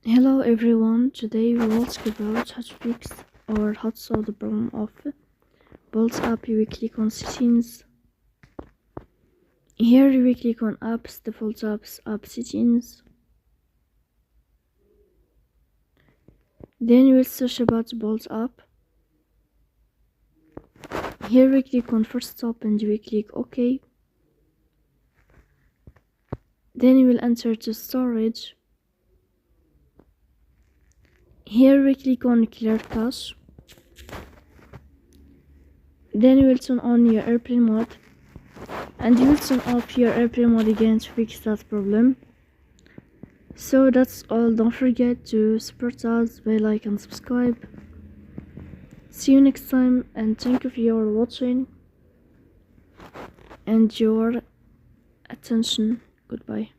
Hello everyone, today we will talk about how to fix or how to solve the problem of Bolt app. You will click on settings. Here you will click on apps, default apps, app settings. Then you will search about the Bolt app. Here we click on first stop and you will click OK. Then you will enter to storage. Here we click on clear cache. Then you will turn on your airplane mode and you will turn off your airplane mode again to fix that problem. So that's all. Don't forget to support us by like and subscribe. See you next time and thank you for your watching and your attention. Goodbye.